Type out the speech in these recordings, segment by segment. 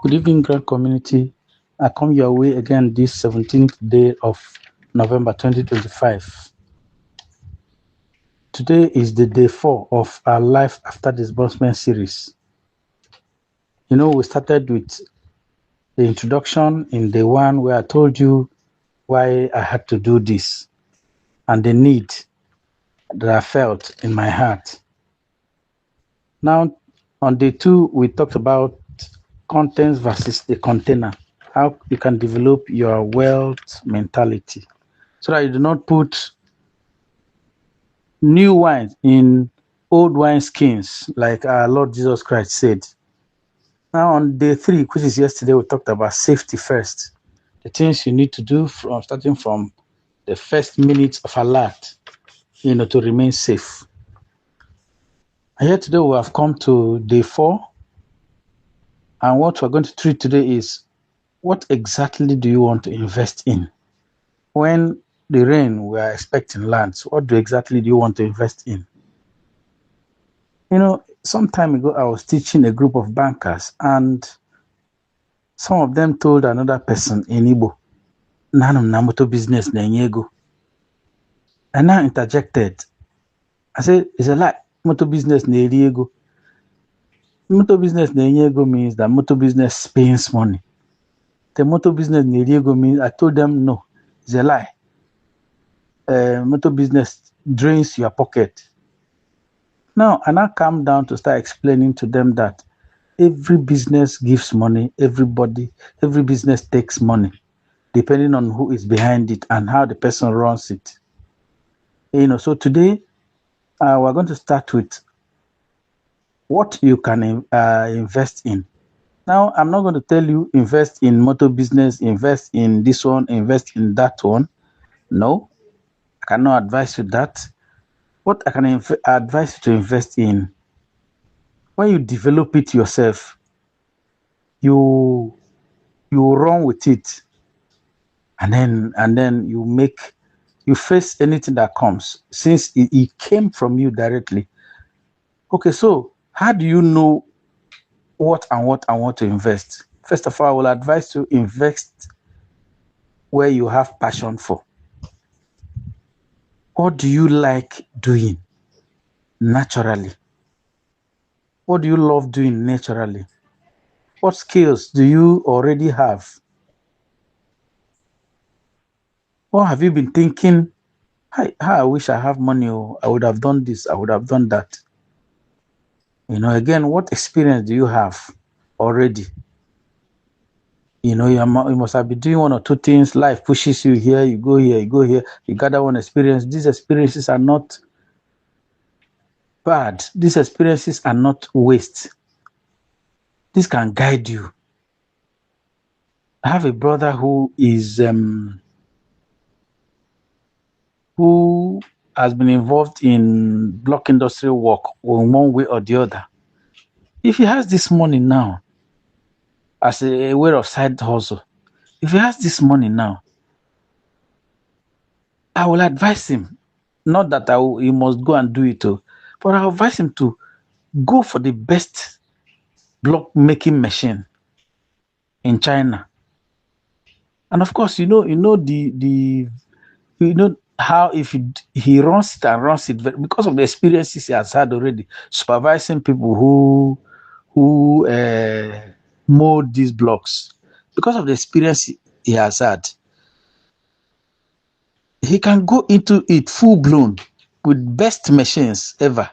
Good evening, Grand Community. I come your way again this 17th day of November 2025. Today is the day 4 of our Life After Disbursement series. We started with the introduction in day 1 where I told you why I had to do this and the need that I felt in my heart. Now, on day 2, we talked about contents versus the container, how you can develop your wealth mentality so that you do not put new wine in old wine skins, like our Lord Jesus Christ said. Now, on day 3, which is yesterday, we talked about safety first, the things you need to do from starting from the first minutes of alert, to remain safe. And here today, we have come to day 4, and what we're going to treat today is what exactly do you want to invest in? When the rain we are expecting lands, what exactly do you want to invest in? Some time ago, I was teaching a group of bankers, and some of them told another person in Igbo, "Nanum na motor business na ego." And I interjected. I said, "It's a lie. Motor business na ego. Motor business na ego means that motor business spends money. The motor business na ego means," I told them, "No, it's a lie. Motor business drains your pocket." Now, and I calm down to start explaining to them that every business gives money, every business takes money, depending on who is behind it and how the person runs it. So today, we're going to start with what you can invest in. Now, I'm not going to tell you invest in motor business, invest in this one, invest in that one. No, I cannot advise you that. What I can advise you to invest in, when you develop it yourself, you run with it, and then you face anything that comes, since it came from you directly. Okay, so how do you know what I want to invest? First of all, I will advise you invest where you have passion for. What do you like doing naturally? What do you love doing naturally? What skills do you already have? What have you been thinking? I wish I have money, or I would have done this, I would have done that. Again, what experience do you have already? You must have been doing one or two things. Life pushes you here, you go here, you gather one experience. These experiences are not bad. These experiences are not waste. This can guide you. I have a brother who has been involved in block industry work in one way or the other. If he has this money now as a way of side hustle, if he has this money now, I will advise him, not that he must go and do it, but I'll advise him to go for the best block making machine in China. And of course, how if he runs it because of the experiences he has had already, supervising people who mold these blocks, because of the experience he has had, he can go into it full blown with best machines ever.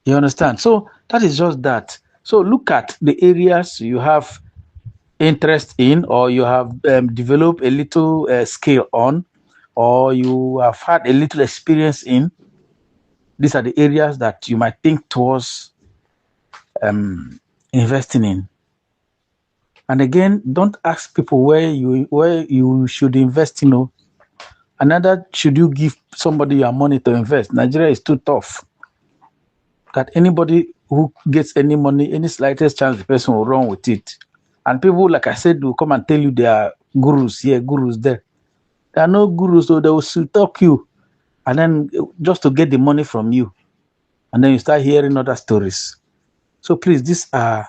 You understand? So that is just that. So look at the areas you have interest in, or you have developed a little skill on, or you have had a little experience in. These are the areas that you might think towards investing in. And again, don't ask people where you should invest in. Another, should you give somebody your money to invest? Nigeria is too tough. That anybody who gets any money, any slightest chance, the person will run with it. And people, like I said, will come and tell you they are gurus here, gurus there. There are no gurus, so they will talk you, and then just to get the money from you. And then you start hearing other stories. So please, these are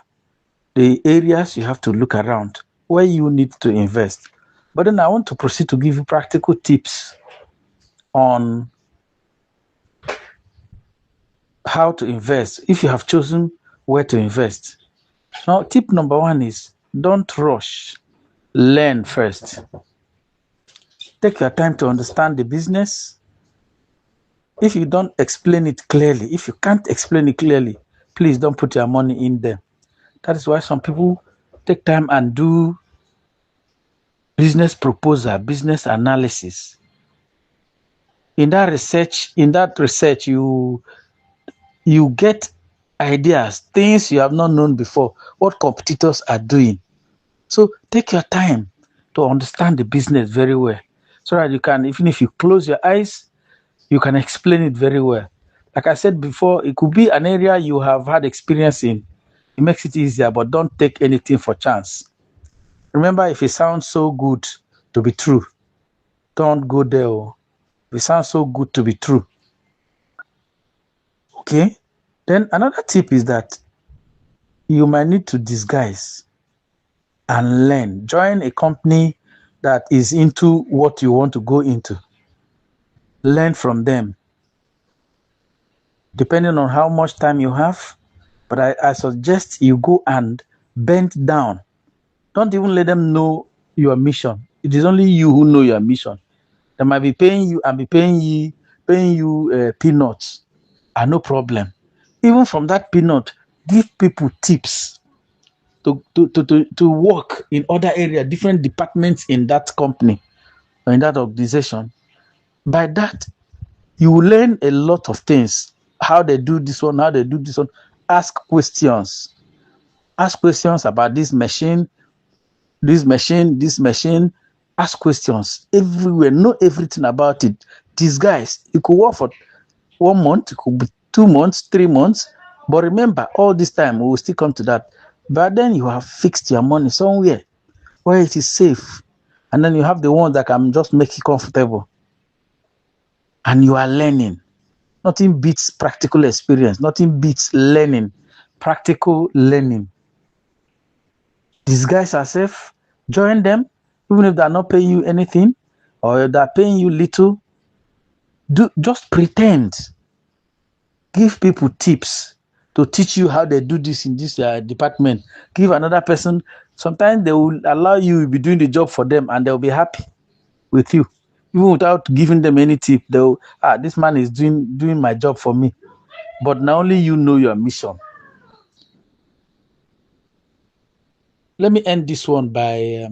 the areas you have to look around where you need to invest. But then I want to proceed to give you practical tips on how to invest if you have chosen where to invest. Now, tip number one is don't rush. Learn first. Take your time to understand the business. If you don't explain it clearly, if you can't explain it clearly, please don't put your money in there. That is why some people take time and do business proposal, business analysis. In that research, you get ideas, things you have not known before, what competitors are doing. So take your time to understand the business very well, so that you can, even if you close your eyes, you can explain it very well. Like I said before, it could be an area you have had experience in. It makes it easier, but don't take anything for chance. Remember, if it sounds so good to be true, don't go there. If it sounds so good to be true. Okay? Then another tip is that you might need to disguise and learn. Join a company that is into what you want to go into. Learn from them, depending on how much time you have. But I suggest you go and bend down. Don't even let them know your mission. It is only you who know your mission. They might be paying you and be paying you peanuts. No problem. Even from that peanut, give people tips to work in other areas, different departments in that company or in that organization. By that, you will learn a lot of things. How they do this one, how they do this one. Ask questions. Ask questions about this machine. Ask questions everywhere. Know everything about it. These guys, it could work for 1 month, it could be 2 months, 3 months. But remember, all this time, we will still come to that. But then you have fixed your money somewhere where it is safe. And then you have the ones that can just make you comfortable. And you are learning. Nothing beats practical experience. Nothing beats learning. Practical learning. Disguise yourself. Join them. Even if they're not paying you anything or they're paying you little. Just pretend. Give people tips to teach you how they do this in this department. Give another person. Sometimes they will allow you to be doing the job for them and they'll be happy with you. Even without giving them any tip, they'll, this man is doing my job for me. But now only you know your mission. Let me end this one by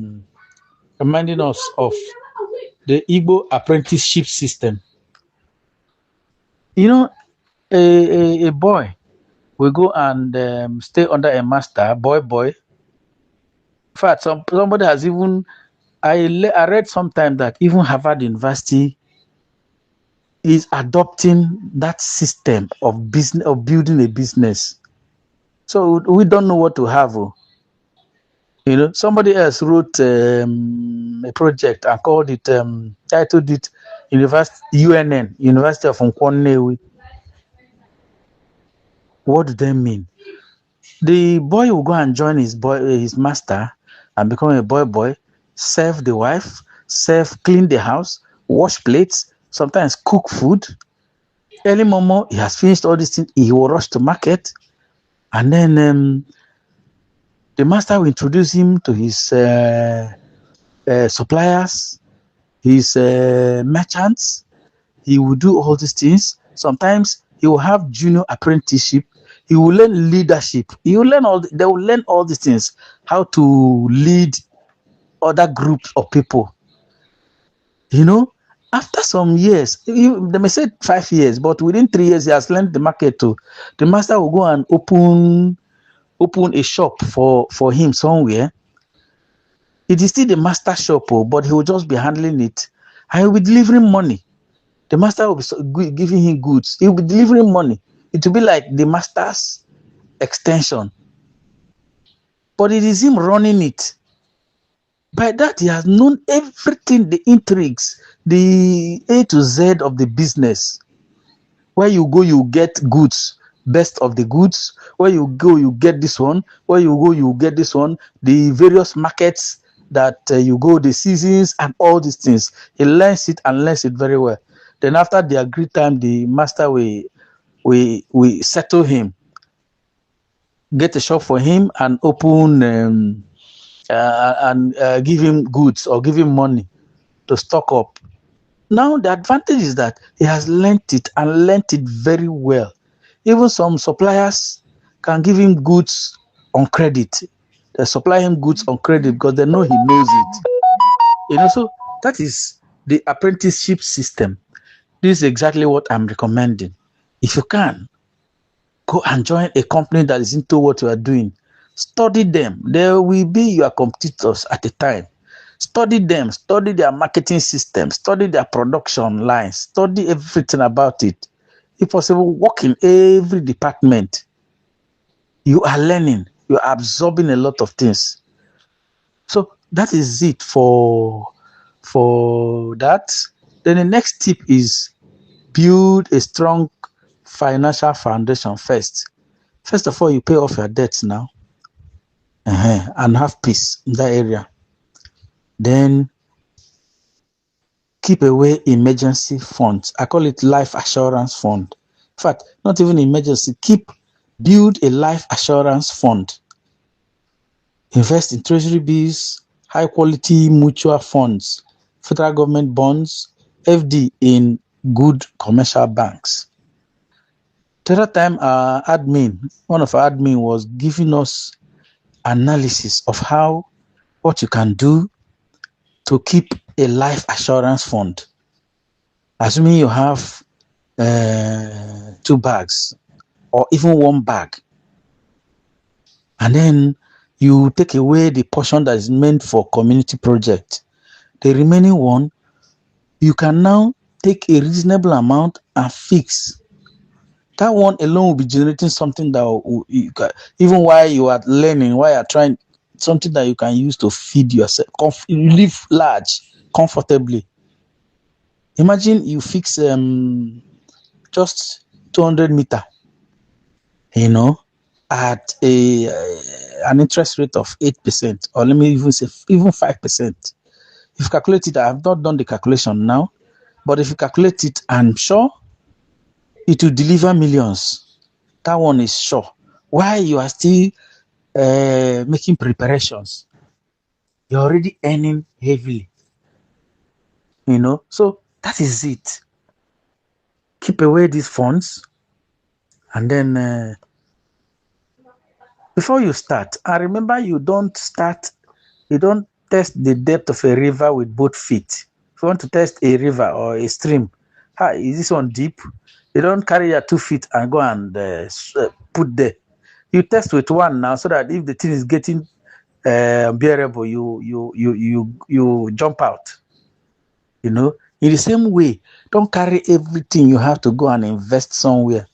reminding us of the Igbo apprenticeship system. You know, a boy will go and stay under a master, boy. In fact, somebody has even, I read sometime that even Harvard University is adopting that system of business, of building a business. So we don't know what to have. You know, somebody else wrote a project and called it, titled it UNN, University of Nkwonewi. What do they mean? The boy will go and join his master and become a boy, serve the wife, clean the house, wash plates, sometimes cook food. Early momo, he has finished all these things, he will rush to market, and then the master will introduce him to his suppliers, his merchants. He will do all these things. Sometimes he will have junior apprenticeship. He will learn leadership. They will learn all these things, how to lead other groups of people. You know, after some years, they may say 5 years, but within 3 years, he has learned the market too. The master will go and open a shop for him somewhere. It is still the master shop, but he will just be handling it. And he will be delivering money. The master will be giving him goods. He will be delivering money. It will be like the master's extension. But it is him running it. By that, he has known everything, the intrigues, the A to Z of the business. Where you go, you get goods. best of the goods. Where you go, you get this one. Where you go, you get this one. The various markets that you go, the seasons and all these things. He learns it and learns it very well. Then after the agreed time, the master we settle him, get a shop for him and open and give him goods or give him money to stock up. Now the advantage is that he has learnt it and learnt it very well. Even some suppliers can give him goods on credit. They supply him goods on credit because they know he knows it. So that is the apprenticeship system. This is exactly what I'm recommending. If you can, go and join a company that is into what you are doing. Study them. They will be your competitors at a time. Study them, study their marketing system, study their production lines, study everything about it. If possible, work in every department. You are learning, you are absorbing a lot of things. So that is it for that. Then the next tip is build a strong financial foundation first. First of all, you pay off your debts now and have peace in that area. Then keep away emergency funds. I call it life assurance fund. In fact, not even emergency. Build a life assurance fund. Invest in treasury bills, high quality mutual funds, federal government bonds, FD in good commercial banks. The other time, one of our admin was giving us analysis of what you can do to keep a life assurance fund. Assuming you have 2 bags or even 1 bag, and then you take away the portion that is meant for community project. The remaining one, you can now take a reasonable amount and fix. That one alone will be generating something that even while you are learning, while you are trying, something that you can use to feed yourself. You live large, comfortably. Imagine you fix just 200 meter, at an interest rate of 8%, or let me even say even 5%. If you calculate it, I have not done the calculation now, but if you calculate it, I'm sure it will deliver millions. That one is sure. While you are still making preparations, you're already earning heavily. So that is it. Keep away these funds, and then before you start, and remember, you don't test the depth of a river with both feet. If you want to test a river or a stream, is this one deep? You don't carry your 2 feet and go and put there. You test with one now, so that if the thing is getting bearable, you jump out. In the same way, don't carry everything you have to go and invest somewhere.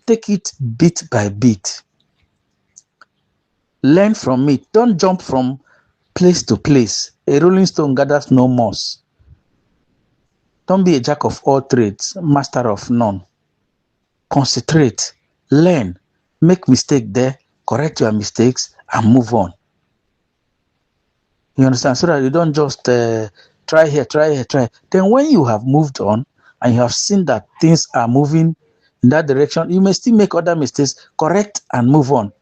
Take it bit by bit. Learn from it. Don't jump from place to place. A rolling stone gathers no moss. Don't be a jack of all trades, master of none. Concentrate, learn, make mistake there, correct your mistakes, and move on. You understand? So that you don't just try here. Then when you have moved on and you have seen that things are moving in that direction, you may still make other mistakes, correct and move on.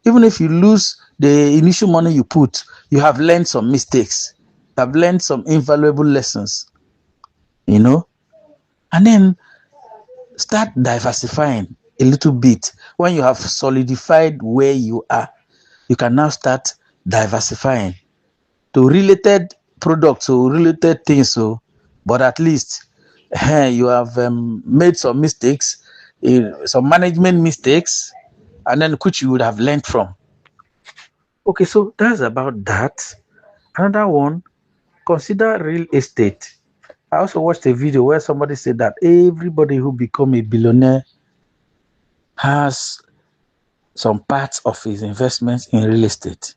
Even if you lose the initial money you put, you have learned some mistakes. You have learned some invaluable lessons. And then start diversifying a little bit. When you have solidified where you are, you can now start diversifying to related products or related things. But at least you have made some mistakes, some management mistakes, and then which you would have learned from. Okay, so that's about that. Another one, consider real estate. I also watched a video where somebody said that everybody who become a billionaire has some parts of his investments in real estate.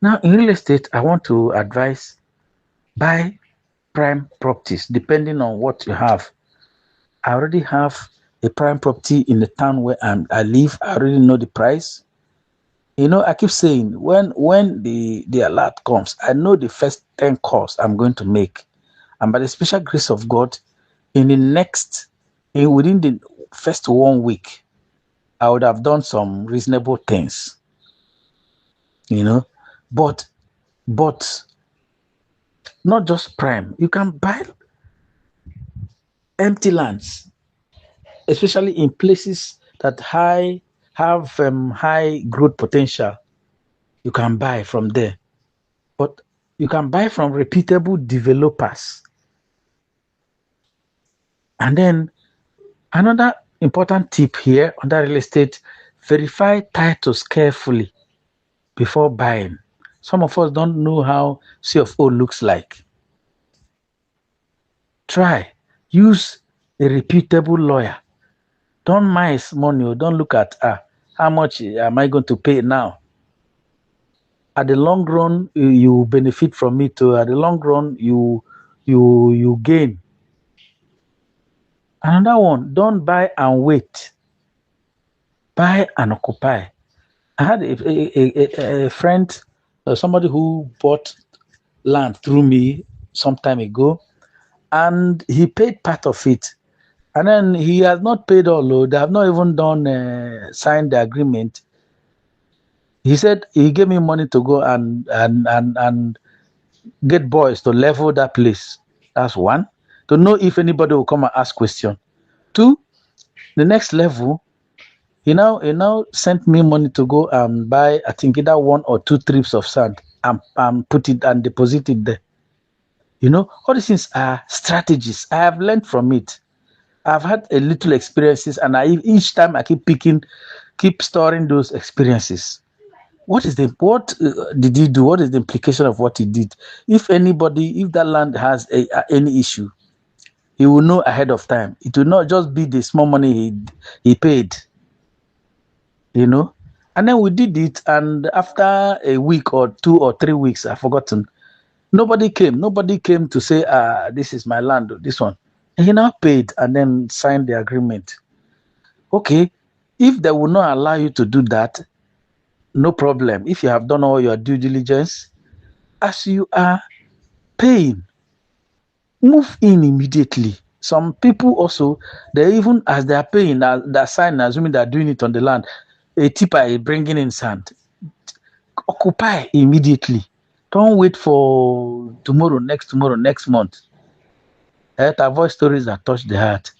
Now, in real estate, I want to advise buy prime properties depending on what you have. I already have a prime property in the town where I live. I already know the price. I keep saying when the alert comes, I know the first 10 calls I'm going to make. And by the special grace of God, within the first 1 week, I would have done some reasonable things. But not just prime. You can buy empty lands, especially in places that have high growth potential. You can buy from there, but you can buy from reputable developers. And then another important tip here under real estate: verify titles carefully before buying. Some of us don't know how C of O looks like. Try use a reputable lawyer. Don't mince money, or don't look at how much am I going to pay now. At the long run, you benefit from it. At the long run, you gain. Another one: don't buy and wait. Buy and occupy. I had a friend, somebody who bought land through me some time ago, and he paid part of it. And then he has not paid all. They have not even signed the agreement. He said he gave me money to go and get boys to level that place. That's one. To know if anybody will come and ask question. Two, the next level, he now sent me money to go and buy, I think, either 1 or 2 trips of sand and put it and deposit it there. All these things are strategies. I have learned from it. I've had a little experiences, and each time I keep storing those experiences. What did he do? What is the implication of what he did? If that land has any issue, he will know ahead of time. It will not just be the small money he paid. And then we did it, and after a week or 2 or 3 weeks, I've forgotten. Nobody came to say, this is my land, this one. And he now paid and then signed the agreement. Okay, if they will not allow you to do that, no problem. If you have done all your due diligence, as you are paying, move in immediately. Some people also, even as they are paying, they're signing, assuming they're doing it on the land, a tipper is bringing in sand. Occupy immediately. Don't wait for tomorrow, next month. To avoid stories that touch the heart.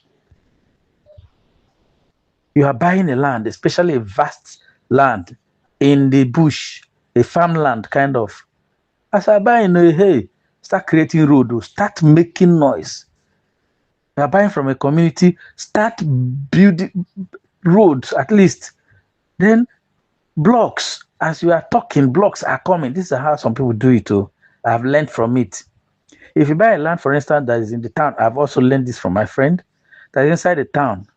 You are buying a land, especially a vast land in the bush, a farmland kind of. As I buy, hey, start creating road, start making noise. You are buying from a community, start building roads at least. Then blocks, as you are talking, blocks are coming. This is how some people do it too. I've learned from it. If you buy a land, for instance, that is in the town, I've also learned this from my friend, that is inside the town.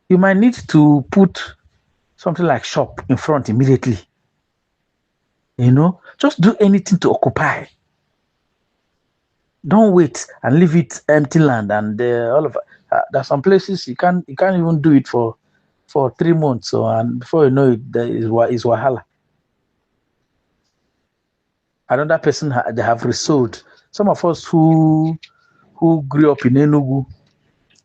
You might need to put something like shop in front immediately. Just do anything to occupy. Don't wait and leave it empty land. And all of there's some places you can't even do it for 3 months. And before you know it, there is wahala. Another person they have resold. Some of us who grew up in Enugu,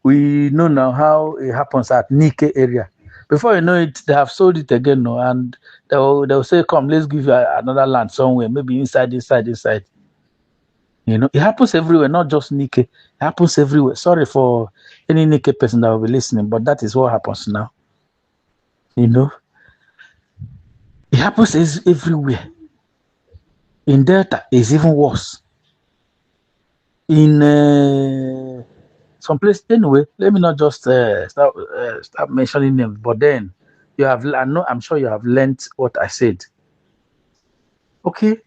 we know now how it happens at Nike area. Before you know it, they have sold it again, and they'll say, "Come, let's give you another land somewhere, maybe inside." It happens everywhere, not just Nike. It happens everywhere. Sorry for any Nike person that will be listening, but that is what happens now. It happens everywhere. In Delta, it's even worse. In some place, anyway, let me not just start mentioning names, but then I'm sure you have learned what I said. Okay,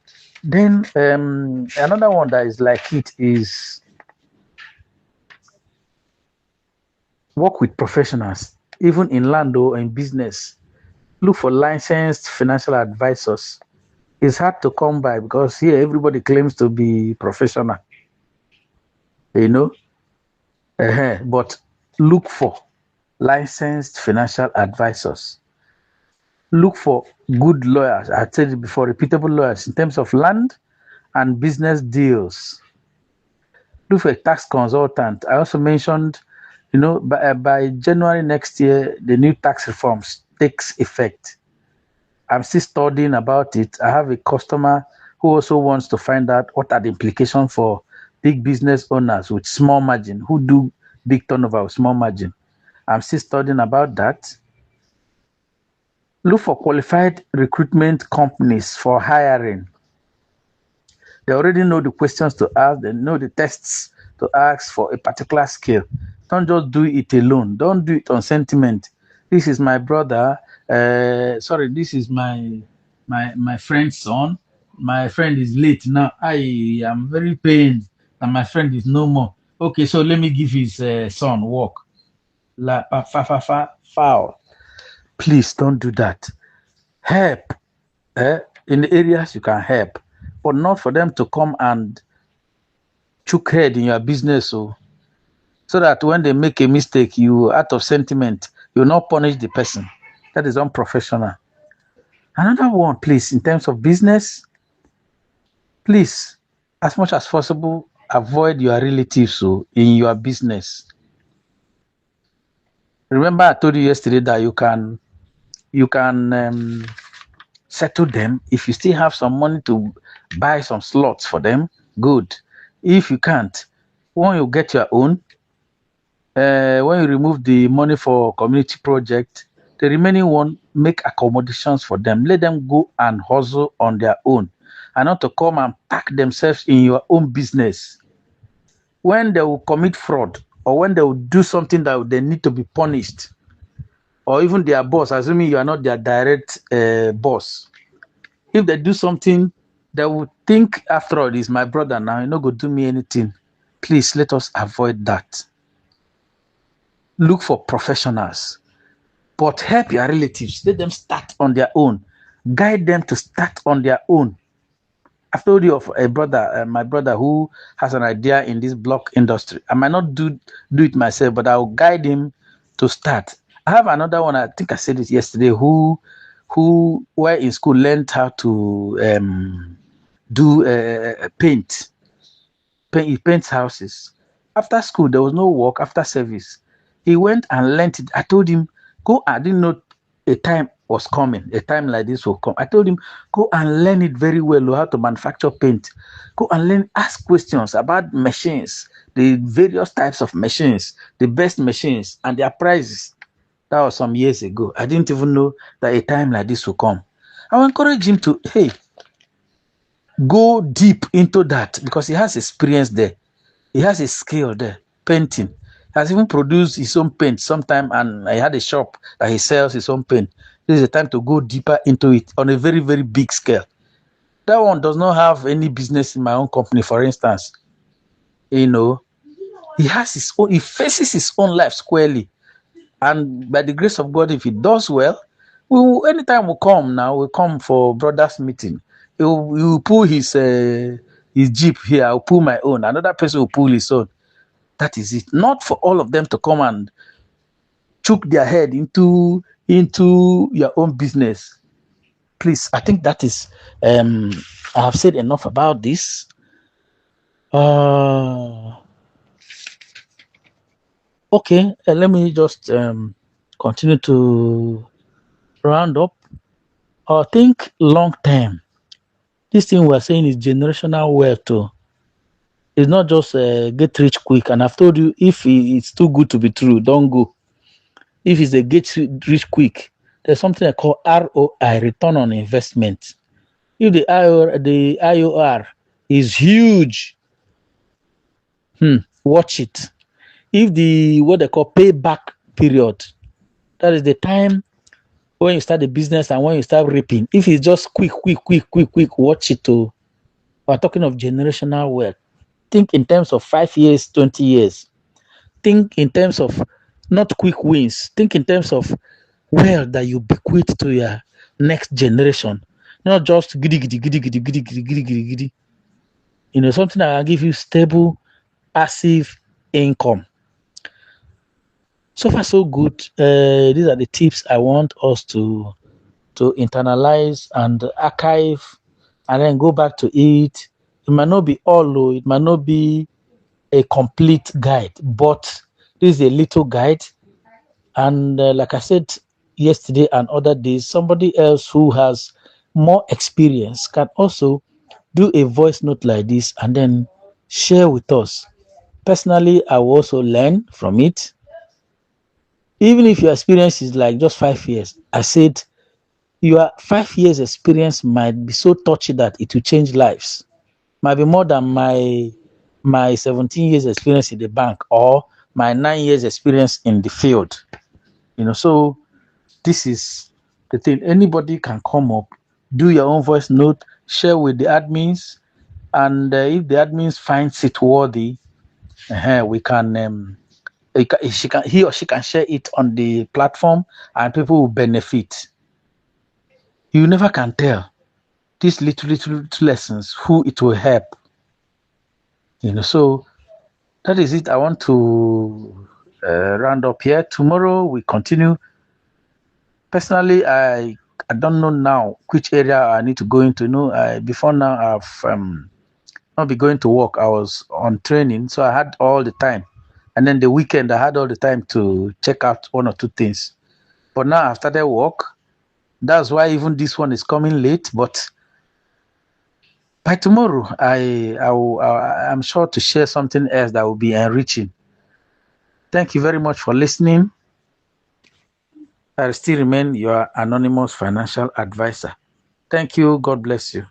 then another one that is like it is work with professionals, even in land or in business. Look for licensed financial advisors. It's hard to come by because here everybody claims to be professional, but Look for licensed financial advisors. Look for good lawyers. I said it before, reputable lawyers in terms of land and business deals. Look for a tax consultant. I also mentioned, by January next year, the new tax reforms takes effect. I'm still studying about it. I have a customer who also wants to find out what are the implications for big business owners with small margin who do big turnover with small margin. I'm still studying about that. Look for qualified recruitment companies for hiring. They already know the questions to ask, they know the tests to ask for a particular skill. Don't just do it alone. Don't do it on sentiment. This is my brother. Sorry, this is my friend's son. My friend is late now. I am very pained that my friend is no more. Okay, so let me give his son work. La foul. Please don't do that. Help in the areas you can help, but not for them to come and chook head in your business. So that when they make a mistake, you, out of sentiment, you not punish the person. That is unprofessional. Another one, please, in terms of business, please, as much as possible, avoid your relatives in your business. Remember, I told you yesterday that you can settle them if you still have some money to buy some slots for them. Good. If you can't, when you get your own, when you remove the money for community project, the remaining one, make accommodations for them. Let them go and hustle on their own, and not to come and pack themselves in your own business. When they will commit fraud, or when they will do something that they need to be punished, or even their boss, assuming you are not their direct boss, if they do something, they will think, after all, this is my brother now, you no go do me anything. Please let us avoid that. Look for professionals, but help your relatives. Let them start on their own. Guide them to start on their own. I've told you of a brother, my brother, who has an idea in this block industry. I might not do it myself, but I'll guide him to start. I have another one. I think I said it yesterday. Who were in school learned how to do paint. He paints houses. After school, there was no work. After service, he went and learned it. I told him, go. I didn't know a time was coming. A time like this will come. I told him, go and learn it very well, how to manufacture paint. Go and learn, ask questions about machines, the various types of machines, the best machines, and their prices. That was some years ago. I didn't even know that a time like this will come. I will encourage him to, hey, go deep into that, because he has experience there. He has a skill there, painting. He has even produced his own paint sometime, and he had a shop that he sells his own paint. This is the time to go deeper into it on a very, very big scale. That one does not have any business in my own company, for instance. He has his own, he faces his own life squarely. And by the grace of God, if he does well, anytime we come now, we come for brothers meeting. He will pull his Jeep here, I'll pull my own. Another person will pull his own. That is it. Not for all of them to come and choke their head into your own business. Please, I think that is. I have said enough about this. Okay, let me just continue to round up. Think long term. This thing we're saying is generational wealth too. It's not just get rich quick. And I've told you, if it's too good to be true, don't go. If it's a get rich quick, there's something I call ROI, return on investment. If the IOR is huge, watch it. If the what they call payback period, that is the time when you start the business and when you start reaping. If it's just quick, watch it too. We're talking of generational wealth. Think in terms of 5 years, 20 years. Think in terms of not quick wins. Think in terms of wealth that you bequeath to your next generation. Not just giddy. Something that will give you stable, passive income. So far, so good. These are the tips I want us to internalize and archive, and then go back to it. It might not be all low. It might not be a complete guide, but this is a little guide. And like I said yesterday and other days, somebody else who has more experience can also do a voice note like this and then share with us. Personally, I will also learn from it. Even if your experience is like just 5 years, I said your 5 years experience might be so touchy that it will change lives. Might be more than my 17 years experience in the bank or my 9 years experience in the field. So this is the thing. Anybody can come up, do your own voice note, share with the admins, and if the admins finds it worthy, we can, he or she can share it on the platform, and people will benefit. You never can tell these little lessons who it will help. So that is it. I want to round up here. Tomorrow we continue. Personally, I don't know now which area I need to go into. Before now I've not be going to work. I was on training, so I had all the time. And then the weekend I had all the time to check out one or two things. But now I've started work. That's why even this one is coming late. But by tomorrow, I'm sure to share something else that will be enriching. Thank you very much for listening. I still remain your anonymous financial advisor. Thank you. God bless you.